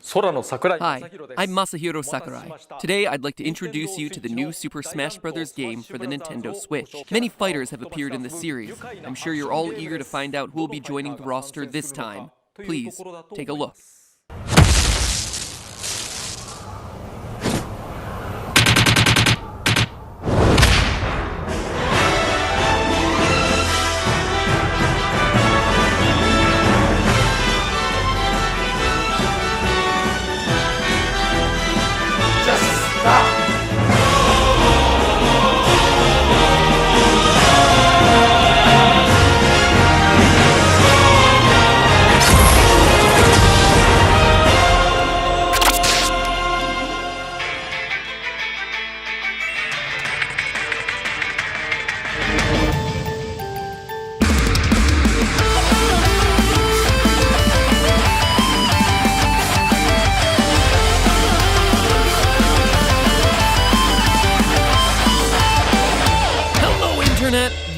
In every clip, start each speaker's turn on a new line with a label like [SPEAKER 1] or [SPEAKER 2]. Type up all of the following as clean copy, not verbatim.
[SPEAKER 1] Hi, I'm Masahiro Sakurai. Today I'd like to introduce you to the new Super Smash Bros. Game for the Nintendo Switch. Many fighters have appeared in the series. I'm sure you're all eager to find out who will be joining the roster this time. Please, take a look.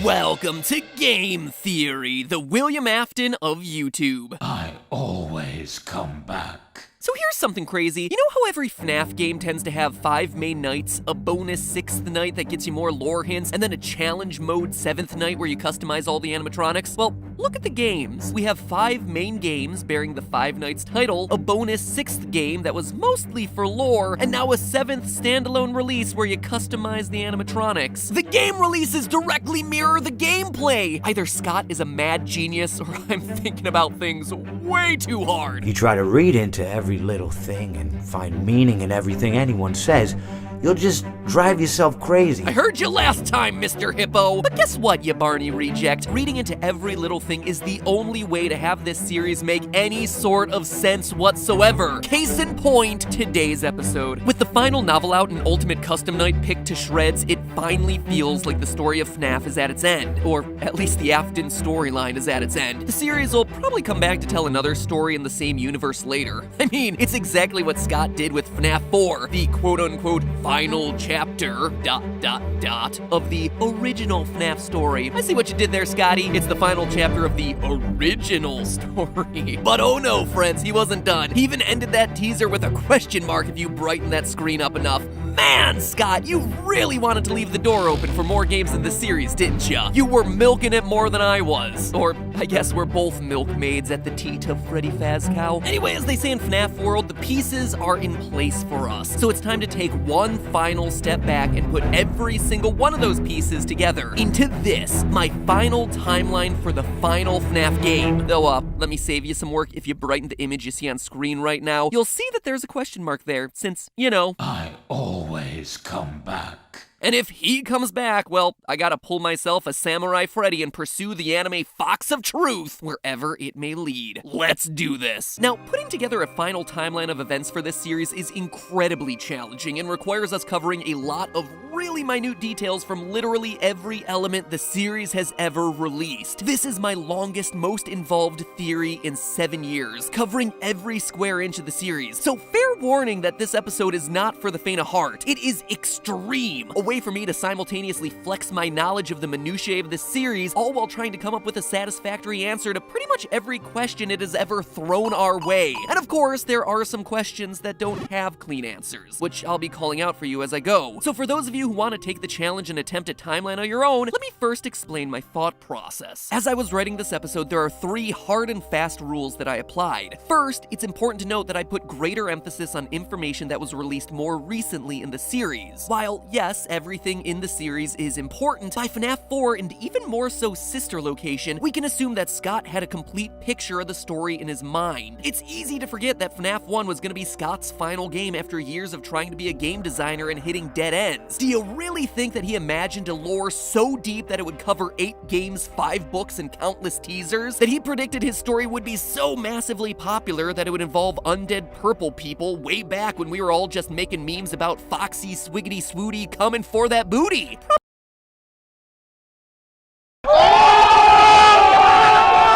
[SPEAKER 1] Welcome to Game Theory, the William Afton of YouTube.
[SPEAKER 2] I always come back.
[SPEAKER 1] So here's something crazy. You know how every FNAF game tends to have 5 main nights, a bonus 6th night that gets you more lore hints, and then a challenge mode 7th night where you customize all the animatronics? Well, look at the games. We have 5 main games bearing the 5 nights title, a bonus 6th game that was mostly for lore, and now a 7th standalone release where you customize the animatronics. The game releases directly mirror the gameplay. Either Scott is a mad genius or I'm thinking about things way too hard.
[SPEAKER 3] You try to read into every little thing and find meaning in everything anyone says, you'll just drive yourself crazy.
[SPEAKER 1] I heard you last time, Mr. Hippo. But guess what, you Barney reject? Reading into every little thing is the only way to have this series make any sort of sense whatsoever. Case in point, today's episode. With the final novel out and Ultimate Custom Night picked to shreds, it finally feels like the story of FNAF is at its end. Or at least the Afton storyline is at its end. The series will probably come back to tell another story in the same universe later. I mean, it's exactly what Scott did with FNAF 4, the quote-unquote final chapter, of the original FNAF story. I see what you did there, Scotty. It's the final chapter of the original story. But oh no, friends, he wasn't done. He even ended that teaser with a question mark if you brighten that screen up enough. Man, Scott, you really wanted to leave the door open for more games in the series, didn't ya? You were milking it more than I was. Or, I guess we're both milkmaids at the teat of Freddy Fazcow. Anyway, as they say in FNAF World, the pieces are in place for us. So it's time to take one final step back and put every single one of those pieces together into this, my final timeline for the final FNAF game. Though, let me save you some work. If you brighten the image you see on screen right now, you'll see that there's a question mark there, since, you know,
[SPEAKER 2] I always come back.
[SPEAKER 1] And if he comes back, well, I gotta pull myself a Samurai Freddy and pursue the anime Fox of Truth wherever it may lead. Let's do this. Now, putting together a final timeline of events for this series is incredibly challenging and requires us covering a lot of really minute details from literally every element the series has ever released. This is my longest, most involved theory in 7 years, covering every square inch of the series. So fair warning that this episode is not for the faint of heart. It is extreme. A way for me to simultaneously flex my knowledge of the minutiae of this series, all while trying to come up with a satisfactory answer to pretty much every question it has ever thrown our way. And of course, there are some questions that don't have clean answers, which I'll be calling out for you as I go. So for those of you who want to take the challenge and attempt a timeline on your own, let me first explain my thought process. As I was writing this episode, there are 3 hard and fast rules that I applied. First, it's important to note that I put greater emphasis on information that was released more recently in the series. While, yes, everything in the series is important, by FNAF 4 and even more so Sister Location, we can assume that Scott had a complete picture of the story in his mind. It's easy to forget that FNAF 1 was going to be Scott's final game after years of trying to be a game designer and hitting dead ends. Do you really think that he imagined a lore so deep that it would cover 8 games, 5 books, and countless teasers? That he predicted his story would be so massively popular that it would involve undead purple people way back when we were all just making memes about Foxy Swiggity Swooty coming for that booty?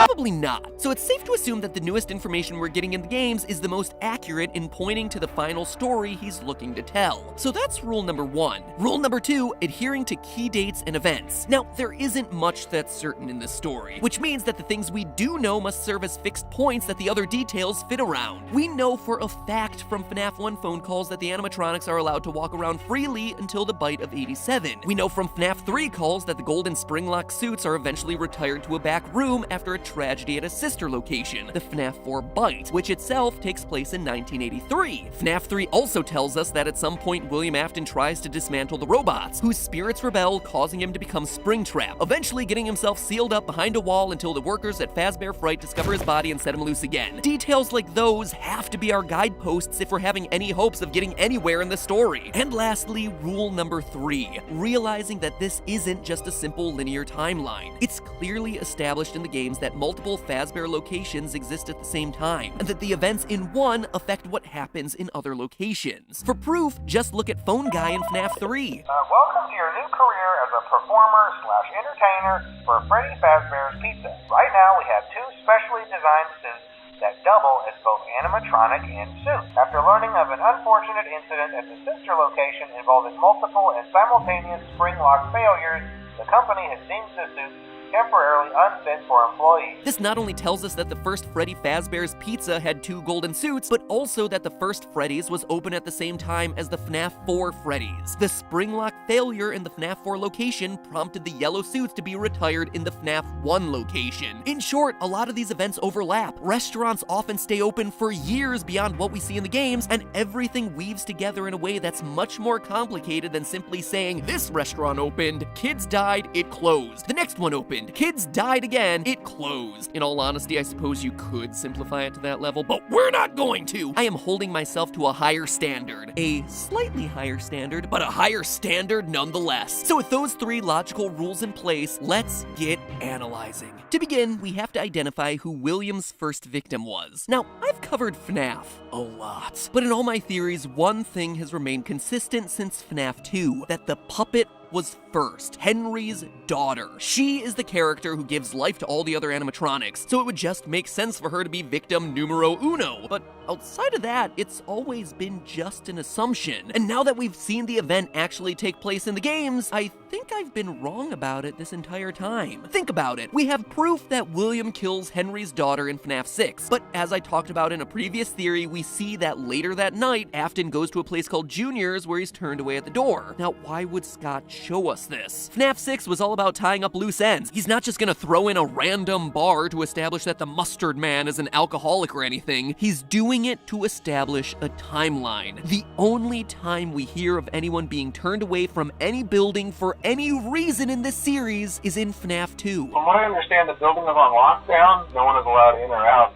[SPEAKER 1] Probably Probably not. So it's safe to assume that the newest information we're getting in the games is the most accurate in pointing to the final story he's looking to tell. So that's rule number 1. Rule number 2, adhering to key dates and events. Now, there isn't much that's certain in this story, which means that the things we do know must serve as fixed points that the other details fit around. We know for a fact from FNAF 1 phone calls that the animatronics are allowed to walk around freely until the bite of 87. We know from FNAF 3 calls that the golden spring-lock suits are eventually retired to a back room after a tragedy at a sister location, the FNAF 4 bite, which itself takes place in 1983. FNAF 3 also tells us that at some point William Afton tries to dismantle the robots, whose spirits rebel, causing him to become Springtrap, eventually getting himself sealed up behind a wall until the workers at Fazbear Fright discover his body and set him loose again. Details like those have to be our guideposts if we're having any hopes of getting anywhere in the story. And lastly, rule number 3, realizing that this isn't just a simple linear timeline. It's clearly established in the games that multiple Fazbear locations exist at the same time, and that the events in one affect what happens in other locations. For proof, just look at Phone Guy in FNAF 3.
[SPEAKER 4] Welcome to your new career as a performer/entertainer for Freddy Fazbear's Pizza. Right now we have 2 specially designed suits that double as both animatronic and suit. After learning of an unfortunate incident at the sister location involving multiple and simultaneous spring lock failures, the company has deemed the suits temporarily unfit for employees.
[SPEAKER 1] This not only tells us that the first Freddy Fazbear's Pizza had 2 golden suits, but also that the first Freddy's was open at the same time as the FNAF 4 Freddy's. The spring lock failure in the FNAF 4 location prompted the yellow suits to be retired in the FNAF 1 location. In short, a lot of these events overlap. Restaurants often stay open for years beyond what we see in the games, and everything weaves together in a way that's much more complicated than simply saying, this restaurant opened, kids died, it closed. The next one opened, kids died again, it closed. In all honesty, I suppose you could simplify it to that level, but we're not going to! I am holding myself to a higher standard. A slightly higher standard, but a higher standard nonetheless. So with those 3 logical rules in place, let's get analyzing. To begin, we have to identify who William's first victim was. Now, I've covered FNAF a lot, but in all my theories, one thing has remained consistent since FNAF 2, that the puppet was first, Henry's daughter. She is the character who gives life to all the other animatronics, so it would just make sense for her to be victim numero uno. But outside of that, it's always been just an assumption. And now that we've seen the event actually take place in the games, I think I've been wrong about it this entire time. Think about it. We have proof that William kills Henry's daughter in FNAF 6, but as I talked about in a previous theory, we see that later that night, Afton goes to a place called Junior's where he's turned away at the door. Now, why would Scott show us this? FNAF 6 was all about tying up loose ends. He's not just gonna throw in a random bar to establish that the Mustard Man is an alcoholic or anything. He's doing it to establish a timeline. The only time we hear of anyone being turned away from any building for any reason in this series is in FNAF 2.
[SPEAKER 4] From what I understand, the building is on lockdown. No one is allowed in or out,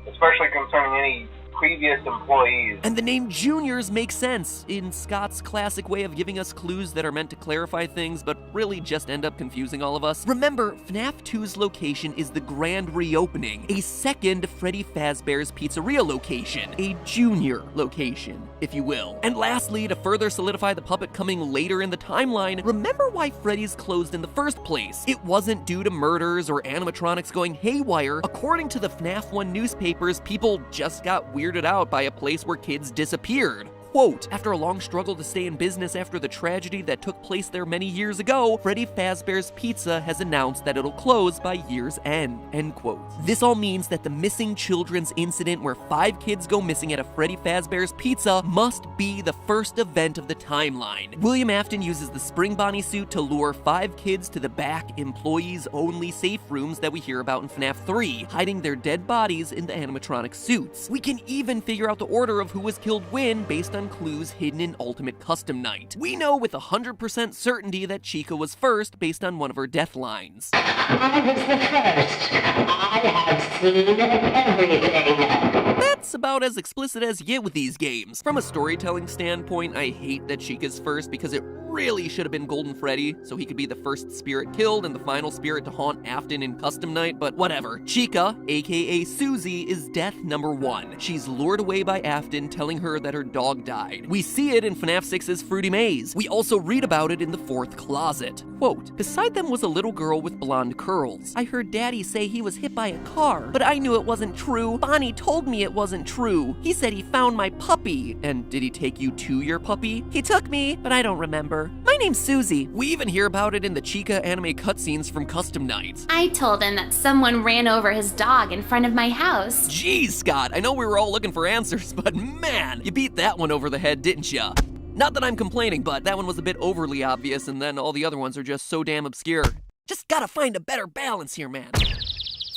[SPEAKER 4] especially concerning any previous employees.
[SPEAKER 1] And the name Juniors makes sense in Scott's classic way of giving us clues that are meant to clarify things, but really just end up confusing all of us. Remember, FNAF 2's location is the Grand Reopening, a second Freddy Fazbear's Pizzeria location, a junior location, if you will. And lastly, to further solidify the puppet coming later in the timeline, remember why Freddy's closed in the first place. It wasn't due to murders or animatronics going haywire. According to the FNAF 1 newspapers, people just got weirded out by a place where kids disappeared. Quote, after a long struggle to stay in business after the tragedy that took place there many years ago, Freddy Fazbear's Pizza has announced that it'll close by year's end, end quote. This all means that the missing children's incident where 5 kids go missing at a Freddy Fazbear's Pizza must be the first event of the timeline. William Afton uses the Spring Bonnie suit to lure 5 kids to the back, employees-only safe rooms that we hear about in FNAF 3, hiding their dead bodies in the animatronic suits. We can even figure out the order of who was killed when based on clues hidden in Ultimate Custom Night. We know with 100% certainty that Chica was first based on one of her death lines.
[SPEAKER 5] I was the first. I have seen everything.
[SPEAKER 1] That's about as explicit as you get with these games. From a storytelling standpoint, I hate that Chica's first because it really should have been Golden Freddy, so he could be the first spirit killed and the final spirit to haunt Afton in Custom Night, but whatever. Chica, aka Susie, is death number 1. She's lured away by Afton, telling her that her dog died. We see it in FNAF 6's Fruity Maze. We also read about it in the 4th closet. Quote, beside them was a little girl with blonde curls. I heard Daddy say he was hit by a car, but I knew it wasn't true. Bonnie told me it wasn't true. He said he found my puppy. And did he take you to your puppy? He took me, but I don't remember. My name's Susie. We even hear about it in the Chica anime cutscenes from Custom Night.
[SPEAKER 6] I told him that someone ran over his dog in front of my house.
[SPEAKER 1] Jeez, Scott, I know we were all looking for answers, but man, you beat that one over the head, didn't ya? Not that I'm complaining, but that one was a bit overly obvious, and then all the other ones are just so damn obscure. Just gotta find a better balance here, man.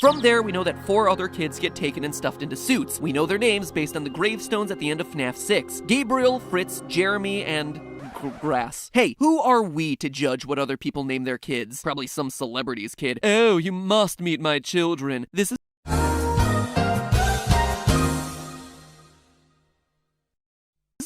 [SPEAKER 1] From there, we know that 4 other kids get taken and stuffed into suits. We know their names based on the gravestones at the end of FNAF 6. Gabriel, Fritz, Jeremy, and Grass. Hey, who are we to judge what other people name their kids? Probably some celebrity's kid. Oh, you must meet my children. This is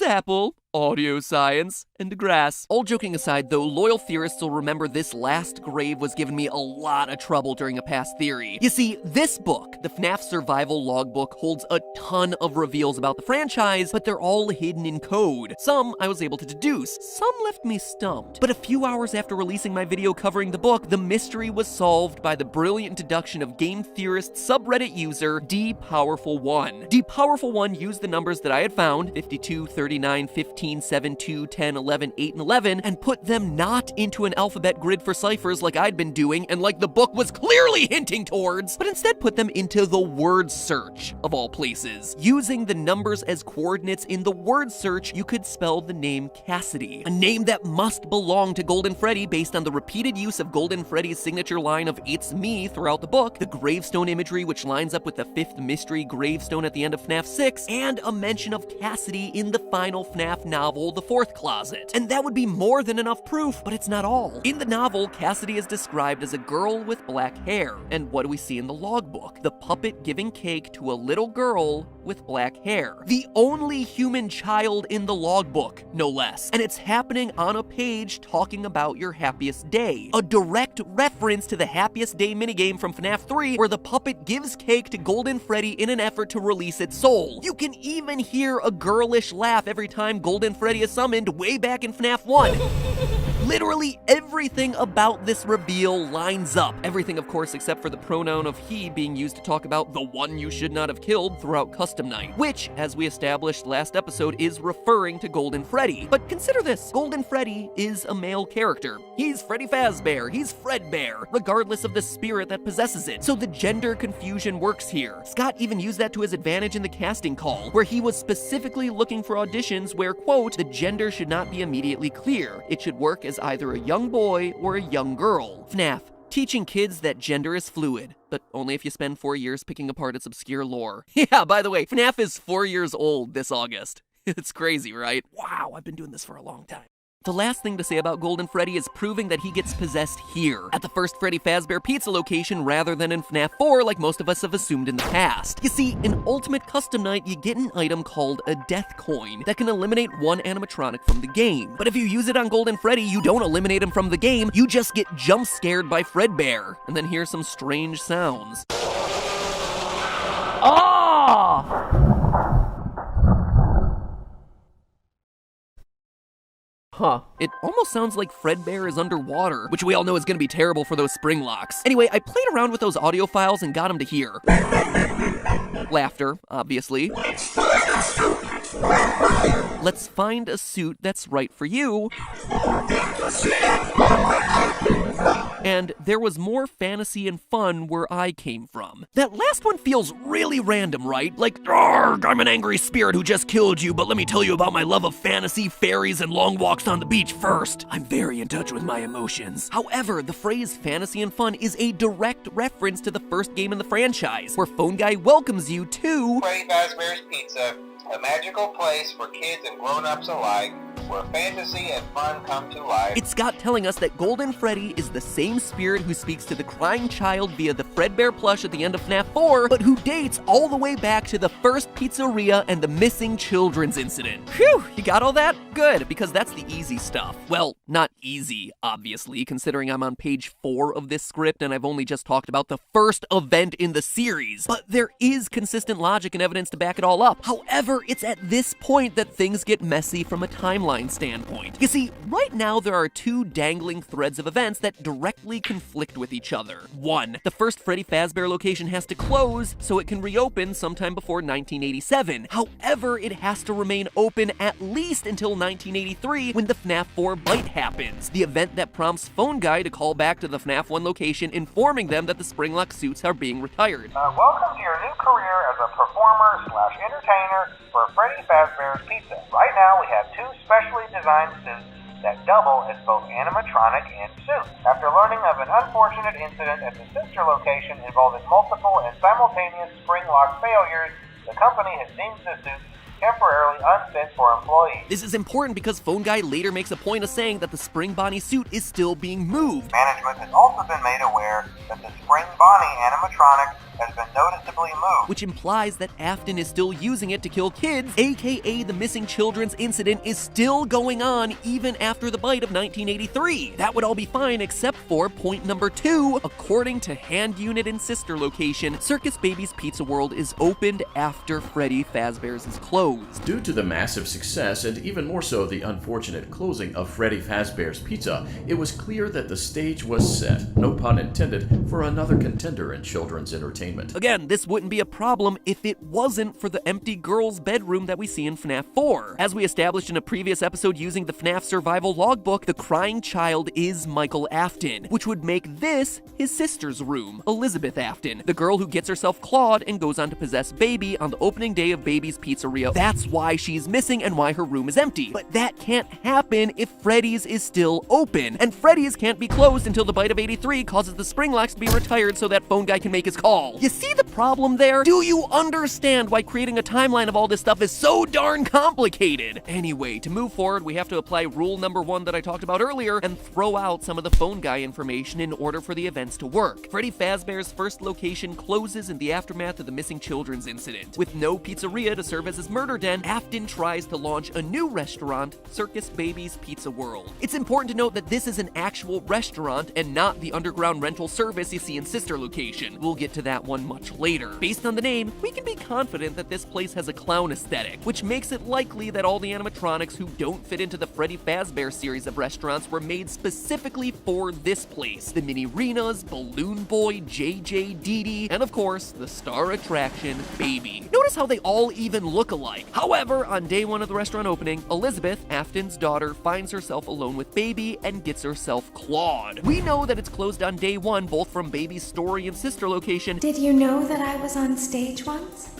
[SPEAKER 1] Apple, audio science, and grass. All joking aside though, loyal theorists will remember this last grave was giving me a lot of trouble during a past theory. You see, this book, the FNAF Survival Logbook, holds a ton of reveals about the franchise, but they're all hidden in code. Some I was able to deduce, some left me stumped. But a few hours after releasing my video covering the book, the mystery was solved by the brilliant deduction of game theorist subreddit user DPowerful1. DPowerful1 used the numbers that I had found, 52, 39, 15, 7, 2, 10, 11, 8, and 11, and put them not into an alphabet grid for ciphers like I'd been doing and like the book was clearly hinting towards, but instead put them into the word search, of all places. Using the numbers as coordinates in the word search, you could spell the name Cassidy, a name that must belong to Golden Freddy based on the repeated use of Golden Freddy's signature line of "It's me" throughout the book, the gravestone imagery which lines up with the 5th mystery gravestone at the end of FNAF 6, and a mention of Cassidy in the final FNAF novel, The 4th Closet. And that would be more than enough proof, but it's not all. In the novel, Cassidy is described as a girl with black hair. And what do we see in the logbook? The puppet giving cake to a little girl with black hair. The only human child in the logbook, no less. And it's happening on a page talking about your happiest day. A direct reference to the happiest day minigame from FNAF 3, where the puppet gives cake to Golden Freddy in an effort to release its soul. You can even hear a girlish laugh every time Golden Freddy is summoned way back in FNAF 1. Literally everything about this reveal lines up. Everything, of course, except for the pronoun of he being used to talk about the one you should not have killed throughout Custom Night, which, as we established last episode, is referring to Golden Freddy. But consider this, Golden Freddy is a male character. He's Freddy Fazbear, he's Fredbear, regardless of the spirit that possesses it. So the gender confusion works here. Scott even used that to his advantage in the casting call, where he was specifically looking for auditions where, quote, the gender should not be immediately clear. It should work as either a young boy or a young girl. FNAF, teaching kids that gender is fluid, but only if you spend 4 years picking apart its obscure lore. Yeah, by the way, FNAF is 4 years old this August. It's crazy, right? Wow, I've been doing this for a long time. The last thing to say about Golden Freddy is proving that he gets possessed here, at the first Freddy Fazbear Pizza location rather than in FNAF 4 like most of us have assumed in the past. You see, in Ultimate Custom Night, you get an item called a death coin that can eliminate one animatronic from the game. But if you use it on Golden Freddy, you don't eliminate him from the game, you just get jump scared by Fredbear, and then hear some strange sounds. Ah! Huh. It almost sounds like Fredbear is underwater, which we all know is gonna be terrible for those spring locks. Anyway, I played around with those audio files and got him to hear. Laughter, obviously. Let's find a suit that's right for you. And there was more fantasy and fun where I came from. That last one feels really random, right? Like, argh, I'm an angry spirit who just killed you, but let me tell you about my love of fantasy, fairies, and long walks on the beach first. I'm very in touch with my emotions. However, the phrase fantasy and fun is a direct reference to the first game in the franchise, where Phone Guy welcomes you to
[SPEAKER 4] Freddy Fazbear's Pizza, a magical place for kids and grown-ups alike, where fantasy and fun come to life.
[SPEAKER 1] It's Scott telling us that Golden Freddy is the same spirit who speaks to the crying child via the Fredbear plush at the end of FNAF 4, but who dates all the way back to the first pizzeria and the missing children's incident. Phew, you got all that? good, because that's the easy stuff. Well, not easy, obviously, considering I'm on page 4 of this script and I've only just talked about the first event in the series. But there is consistent logic and evidence to back it all up. However, it's at this point that things get messy from a timeline standpoint. You see, right now there are 2 dangling threads of events that directly conflict with each other. 1, the first Freddy Fazbear location has to close so it can reopen sometime before 1987. However, it has to remain open at least until 1983 when the FNAF 4 bite happens, the event that prompts Phone Guy to call back to the FNAF 1 location informing them that the Springlock suits are being retired.
[SPEAKER 4] Welcome to your new career as a performer/entertainer for Freddy Fazbear's Pizza. Right now we have 2 specially designed suits that double as both animatronic and suit. After learning of an unfortunate incident at the sister location involving multiple and simultaneous Springlock failures, the company has deemed the suits temporarily unfit for employees.
[SPEAKER 1] This is important because Phone Guy later makes a point of saying that the Spring Bonnie suit is still being moved.
[SPEAKER 4] Management has also been made aware that the Spring Bonnie animatronic has been noticeably moved,
[SPEAKER 1] which implies that Afton is still using it to kill kids, aka the missing children's incident is still going on even after the bite of 1983. That would all be fine except for point number 2. According to Hand Unit and Sister Location, Circus Baby's Pizza World is opened after Freddy Fazbear's is closed.
[SPEAKER 7] Due to the massive success, and even more so the unfortunate closing of Freddy Fazbear's Pizza, it was clear that the stage was set, no pun intended, for another contender in children's entertainment.
[SPEAKER 1] Again, this wouldn't be a problem if it wasn't for the empty girl's bedroom that we see in FNAF 4. As we established in a previous episode using the FNAF survival logbook, the crying child is Michael Afton, which would make this his sister's room, Elizabeth Afton, the girl who gets herself clawed and goes on to possess Baby on the opening day of Baby's Pizzeria. That's why she's missing and why her room is empty. But that can't happen if Freddy's is still open, and Freddy's can't be closed until the bite of 83 causes the Springlocks to be retired so that Phone Guy can make his call. You see the problem there? Do you understand why creating a timeline of all this stuff is so darn complicated? Anyway, to move forward, we have to apply rule number 1 that I talked about earlier and throw out some of the Phone Guy information in order for the events to work. Freddy Fazbear's first location closes in the aftermath of the missing children's incident. With no pizzeria to serve as his murder den, Afton tries to launch a new restaurant, Circus Baby's Pizza World. It's important to note that this is an actual restaurant and not the underground rental service you see in Sister Location. We'll get to that one much later. Based on the name, we can be confident that this place has a clown aesthetic, which makes it likely that all the animatronics who don't fit into the Freddy Fazbear series of restaurants were made specifically for this place. The Mini Renas, Balloon Boy, JJ, Dee Dee, and of course, the star attraction, Baby. Notice how they all even look alike. However, on day 1 of the restaurant opening, Elizabeth, Afton's daughter, finds herself alone with Baby and gets herself clawed. We know that it's closed on day 1, both from Baby's story and Sister Location.
[SPEAKER 8] Did you know that I was on stage once?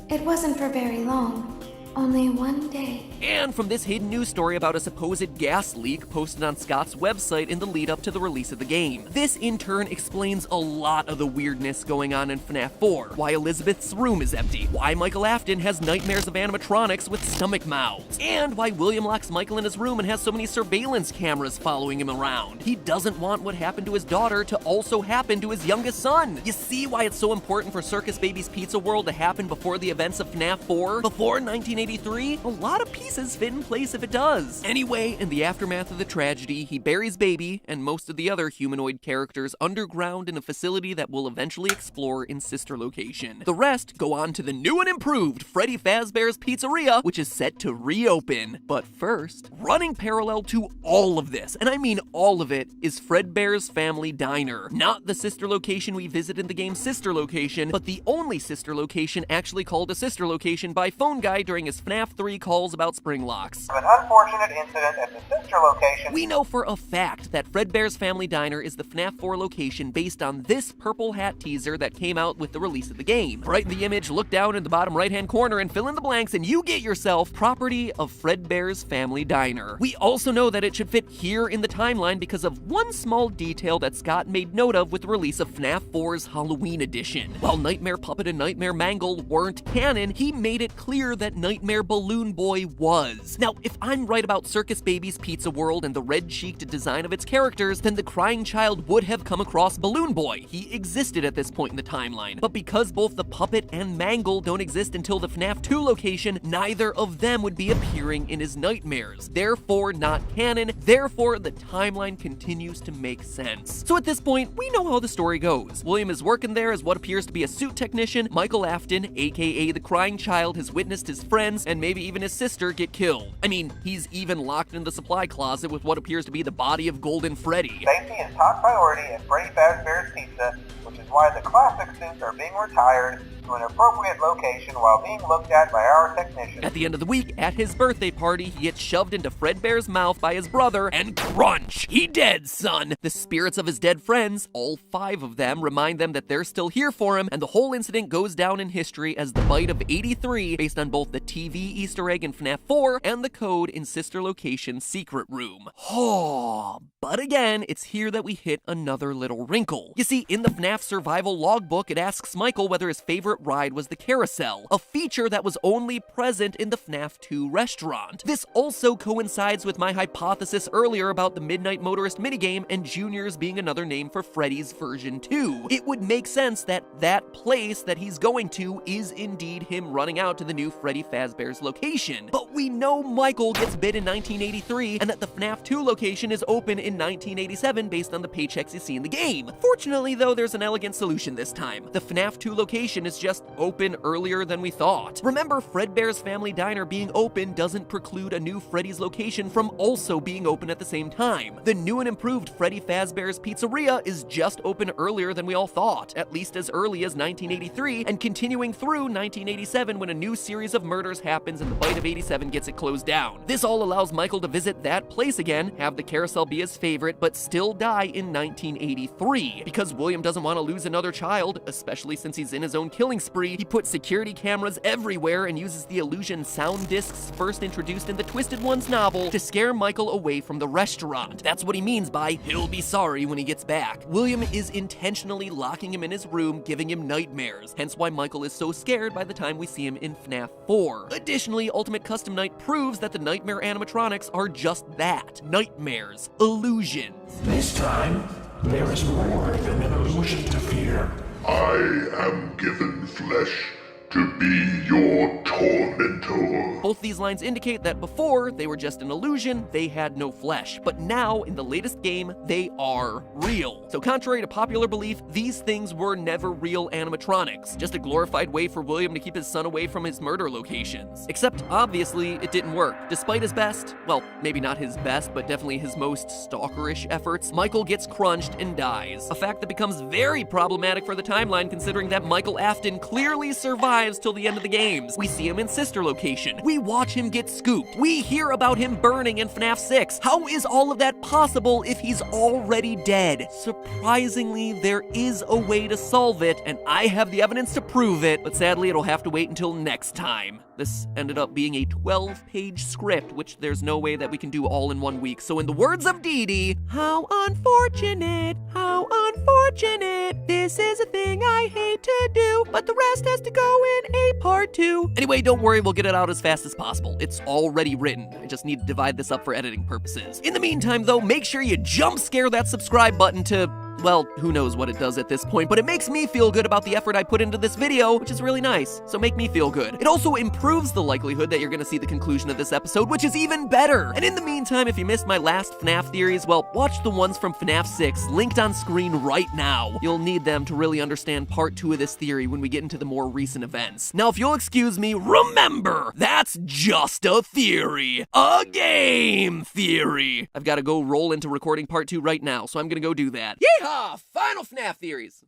[SPEAKER 8] It wasn't for very long. Only one day.
[SPEAKER 1] And from this hidden news story about a supposed gas leak posted on Scott's website in the lead up to the release of the game. This in turn explains a lot of the weirdness going on in FNAF 4. Why Elizabeth's room is empty. Why Michael Afton has nightmares of animatronics with stomach mouths. And why William locks Michael in his room and has so many surveillance cameras following him around. He doesn't want what happened to his daughter to also happen to his youngest son. You see why it's so important for Circus Baby's Pizza World to happen before the events of FNAF 4? Before 1983? A lot of pieces fit in place if it does. Anyway, in the aftermath of the tragedy, he buries Baby and most of the other humanoid characters underground in a facility that we'll eventually explore in Sister Location. The rest go on to the new and improved Freddy Fazbear's Pizzeria, which is set to reopen. But first, running parallel to all of this, and I mean all of it, is Fredbear's Family Diner. Not the sister location we visit in the game Sister Location, but the only sister location actually called a sister location by Phone Guy during his FNAF 3 calls about Springlocks.
[SPEAKER 4] An unfortunate incident at the sister location.
[SPEAKER 1] We know for a fact that Fredbear's Family Diner is the FNAF 4 location based on this purple hat teaser that came out with the release of the game. Brighten the image, look down in the bottom right-hand corner and fill in the blanks and you get yourself property of Fredbear's Family Diner. We also know that it should fit here in the timeline because of one small detail that Scott made note of with the release of FNAF 4's Halloween edition. While Nightmare Puppet and Nightmare Mangle weren't canon, he made it clear that Nightmare Nightmare Balloon Boy was. Now, if I'm right about Circus Baby's Pizza World and the red-cheeked design of its characters, then the crying child would have come across Balloon Boy. He existed at this point in the timeline. But because both the puppet and Mangle don't exist until the FNAF 2 location, neither of them would be appearing in his nightmares. Therefore, not canon. Therefore, the timeline continues to make sense. So at this point, we know how the story goes. William is working there as what appears to be a suit technician. Michael Afton, aka the crying child, has witnessed his friends and maybe even his sister get killed. I mean, he's even locked in the supply closet with what appears to be the body of Golden Freddy.
[SPEAKER 4] Safety is top priority at Freddy Fazbear's Pizza, which is why the classic suits are being retired to an appropriate location while being looked at by our technician.
[SPEAKER 1] At the end of the week, at his birthday party, he gets shoved into Fredbear's mouth by his brother, and crunch! He dead, son! The spirits of his dead friends, all 5 of them, remind them that they're still here for him, and the whole incident goes down in history as the bite of 83, based on both the TV Easter egg in FNAF 4 and the code in Sister Location's secret room. Oh, but again, it's here that we hit another little wrinkle. You see, in the FNAF survival logbook, it asks Michael whether his favorite ride was the carousel, a feature that was only present in the FNAF 2 restaurant. This also coincides with my hypothesis earlier about the Midnight Motorist minigame and Juniors being another name for Freddy's version 2. It would make sense that that place that he's going to is indeed him running out to the new Freddy Fazbear's location. But we know Michael gets bit in 1983 and that the FNAF 2 location is open in 1987 based on the paychecks you see in the game. Fortunately though, there's an elegant solution this time. The FNAF 2 location is just open earlier than we thought. Remember, Fredbear's Family Diner being open doesn't preclude a new Freddy's location from also being open at the same time. The new and improved Freddy Fazbear's Pizzeria is just open earlier than we all thought, at least as early as 1983, and continuing through 1987 when a new series of murders happens and the bite of 87 gets it closed down. This all allows Michael to visit that place again, have the carousel be his favorite, but still die in 1983. Because William doesn't want to lose another child, especially since he's in his own killing spree, he puts security cameras everywhere and uses the illusion sound discs first introduced in the Twisted Ones novel to scare Michael away from the restaurant. That's what he means by he'll be sorry when he gets back. William is intentionally locking him in his room, giving him nightmares, hence why Michael is so scared by the time we see him in FNAF 4. Additionally, Ultimate Custom Night proves that the nightmare animatronics are just that, nightmares, illusions.
[SPEAKER 2] This time, there is more than an illusion to fear.
[SPEAKER 9] I am given flesh to be your tormentor.
[SPEAKER 1] Both these lines indicate that before, they were just an illusion, they had no flesh. But now, in the latest game, they are real. So contrary to popular belief, these things were never real animatronics, just a glorified way for William to keep his son away from his murder locations. Except, obviously, it didn't work. Despite his best, well, maybe not his best, but definitely his most stalkerish efforts, Michael gets crunched and dies. A fact that becomes very problematic for the timeline considering that Michael Afton clearly survived till the end of the games. We see him in Sister Location. We watch him get scooped. We hear about him burning in FNAF 6. How is all of that possible if he's already dead? Surprisingly, there is a way to solve it, and I have the evidence to prove it, but sadly it'll have to wait until next time. This ended up being a 12-page script, which there's no way that we can do all in 1 week. So in the words of Dee Dee, how unfortunate, how unfortunate. This is a thing I hate to do, but the rest has to go in a part 2. Anyway, don't worry, we'll get it out as fast as possible. It's already written. I just need to divide this up for editing purposes. In the meantime, though, make sure you jump scare that subscribe button to, well, who knows what it does at this point, but it makes me feel good about the effort I put into this video, which is really nice, so make me feel good. It also improves the likelihood that you're gonna see the conclusion of this episode, which is even better. And in the meantime, if you missed my last FNAF theories, well, watch the ones from FNAF 6, linked on screen right now. You'll need them to really understand part 2 of this theory when we get into the more recent events. Now, if you'll excuse me, remember, that's just a theory. A game theory. I've gotta go roll into recording part 2 right now, so I'm gonna go do that. Yeehaw! Final FNAF theories!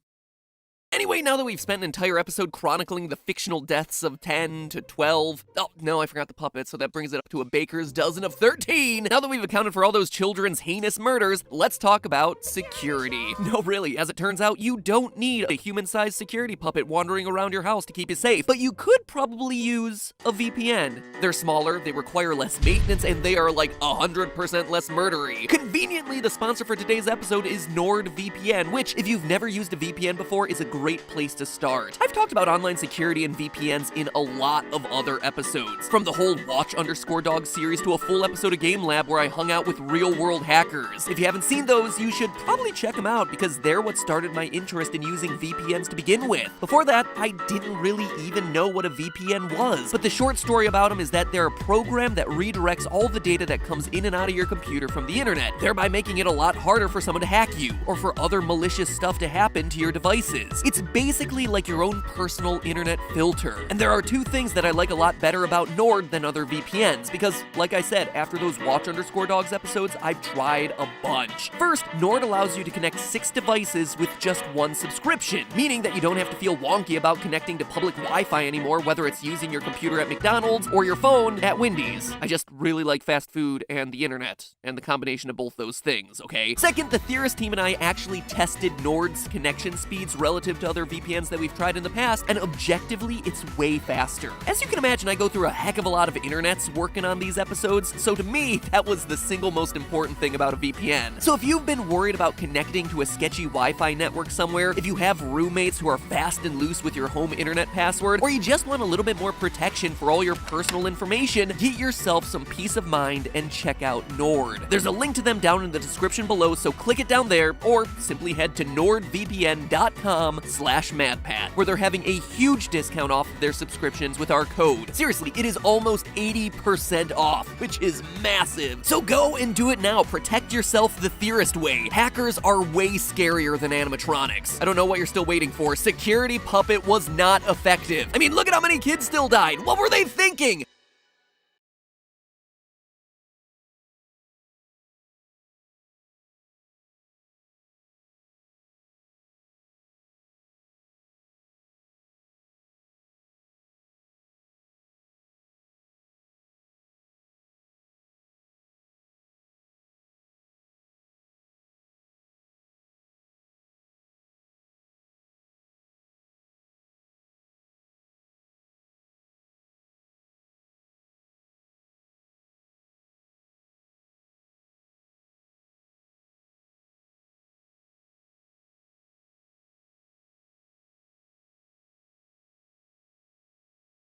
[SPEAKER 1] Anyway, now that we've spent an entire episode chronicling the fictional deaths of 10 to 12... Oh, no, I forgot the puppet, so that brings it up to a baker's dozen of 13! Now that we've accounted for all those children's heinous murders, let's talk about security. No, really, as it turns out, you don't need a human-sized security puppet wandering around your house to keep you safe, but you could probably use a VPN. They're smaller, they require less maintenance, and they are like 100% less murdery. Conveniently, the sponsor for today's episode is NordVPN, which, if you've never used a VPN before, is a great place to start. I've talked about online security and VPNs in a lot of other episodes, from the whole Watch_Dog series to a full episode of Game Lab where I hung out with real-world hackers. If you haven't seen those, you should probably check them out because they're what started my interest in using VPNs to begin with. Before that, I didn't really even know what a VPN was, but the short story about them is that they're a program that redirects all the data that comes in and out of your computer from the internet, thereby making it a lot harder for someone to hack you, or for other malicious stuff to happen to your devices. It's basically like your own personal internet filter. And there are two things that I like a lot better about Nord than other VPNs, because, like I said, after those Watch_Dogs episodes, I've tried a bunch. First, Nord allows you to connect 6 devices with just one subscription, meaning that you don't have to feel wonky about connecting to public Wi-Fi anymore, whether it's using your computer at McDonald's or your phone at Wendy's. I just really like fast food and the internet, and the combination of both those things, okay? Second, the Theorist team and I actually tested Nord's connection speeds relative to other VPNs that we've tried in the past, and objectively, it's way faster. As you can imagine, I go through a heck of a lot of internets working on these episodes, so to me, that was the single most important thing about a VPN. So if you've been worried about connecting to a sketchy Wi-Fi network somewhere, if you have roommates who are fast and loose with your home internet password, or you just want a little bit more protection for all your personal information, get yourself some peace of mind and check out Nord. There's a link to them down in the description below, so click it down there, or simply head to nordvpn.com/madpat, where they're having a huge discount off of their subscriptions with our code. Seriously, it is almost 80% off, which is massive. So go and do it now. Protect yourself the Theorist way. Hackers are way scarier than animatronics. I don't know what you're still waiting for. Security Puppet was not effective. I mean, look at how many kids still died. What were they thinking?